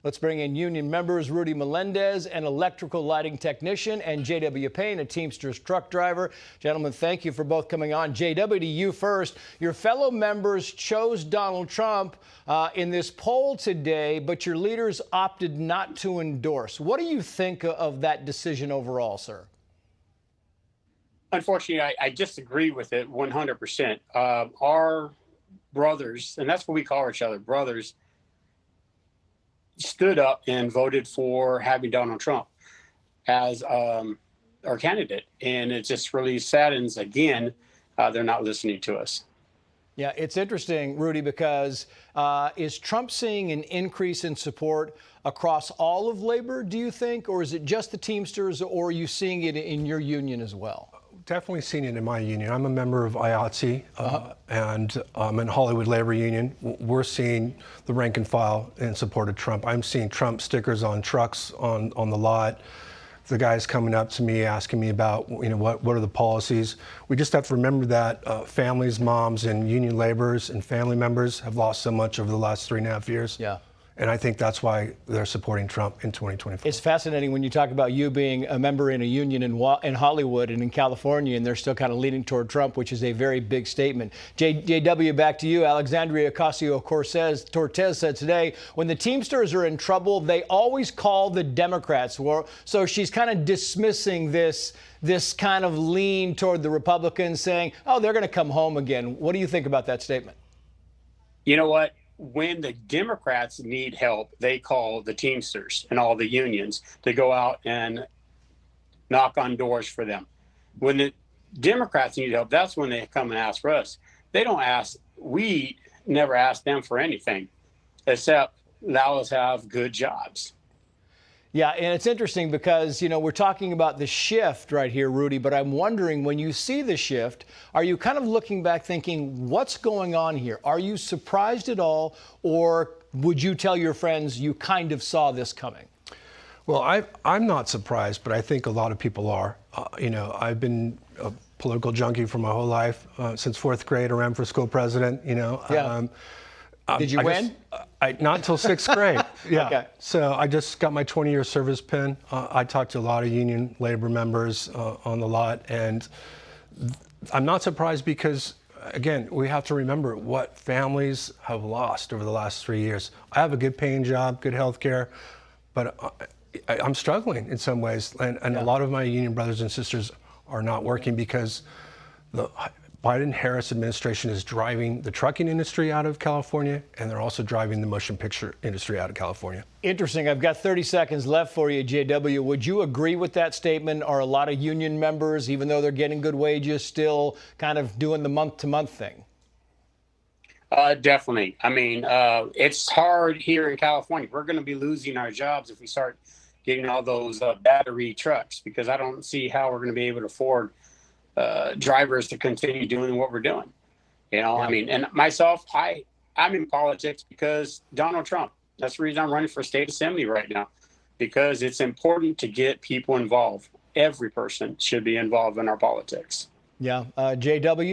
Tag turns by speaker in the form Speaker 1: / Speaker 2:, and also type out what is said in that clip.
Speaker 1: Let's bring in union members Rudy Melendez, an electrical lighting technician, and J.W. Paine, a Teamsters truck driver. Gentlemen, thank you for both coming on. J.W., to you first. Your fellow members chose Donald Trump in this poll today, but your leaders opted not to endorse. What do you think of that decision overall, sir?
Speaker 2: Unfortunately, I disagree with it 100%. Our brothers, and that's what we call each other, brothers, stood up and voted for having Donald Trump as our candidate. And it just really saddens, again, they're not listening to us.
Speaker 1: Yeah, it's interesting, Rudy, because is Trump seeing an increase in support across all of labor, do you think? Or is it just the Teamsters, or are you seeing it in your union as well?
Speaker 3: Definitely seen it in my union. I'm a member of IATSE, and I'm in Hollywood Labor Union. We're seeing the rank and file in support of Trump. I'm seeing Trump stickers on trucks on the lot. The guys coming up to me asking me about, what are the policies. We just have to remember that families, moms, and union laborers and family members have lost so much over the last 3.5 years.
Speaker 1: Yeah.
Speaker 3: And I think that's why they're supporting Trump in 2024.
Speaker 1: It's fascinating when you talk about you being a member in a union in Hollywood and in California, and they're still kind of leaning toward Trump, which is a very big statement. J.W., back to you. Alexandria Ocasio-Cortez said today, when the Teamsters are in trouble, they always call the Democrats. So she's kind of dismissing this kind of lean toward the Republicans, saying, oh, they're going to come home again. What do you think about that statement?
Speaker 2: You know what? When the Democrats need help, they call the Teamsters and all the unions to go out and knock on doors for them. When the Democrats need help, that's when they come and ask for us. They don't ask, we never ask them for anything except let us have good jobs.
Speaker 1: Yeah, and it's interesting because, we're talking about the shift right here, Rudy, but I'm wondering, when you see the shift, are you kind of looking back thinking, what's going on here? Are you surprised at all, or would you tell your friends you kind of saw this coming?
Speaker 3: Well, I'm not surprised, but I think a lot of people are. I've been a political junkie for my whole life. Since 4th grade, I ran for school president,
Speaker 1: Yeah. Did you win?
Speaker 3: Not until 6th grade. Yeah.
Speaker 1: Okay.
Speaker 3: So I just got my 20-year service pin. I talked to a lot of union labor members on the lot, and I'm not surprised because, again, we have to remember what families have lost over the last 3 years. I have a good paying job, good health care, but I'm struggling in some ways, and a lot of my union brothers and sisters are not working because the Biden-Harris administration is driving the trucking industry out of California, and they're also driving the motion picture industry out of California.
Speaker 1: Interesting. I've got 30 seconds left for you, J.W. Would you agree with that statement? Are a lot of union members, even though they're getting good wages, still kind of doing the month-to-month thing?
Speaker 2: Definitely. I mean, it's hard here in California. We're going to be losing our jobs if we start getting all those battery trucks, because I don't see how we're going to be able to afford drivers to continue doing what we're doing. Yeah. I mean, and myself, I'm in politics because Donald Trump. That's the reason I'm running for state assembly right now, because it's important to get people involved. Every person should be involved in our politics.
Speaker 1: Yeah. J.W.?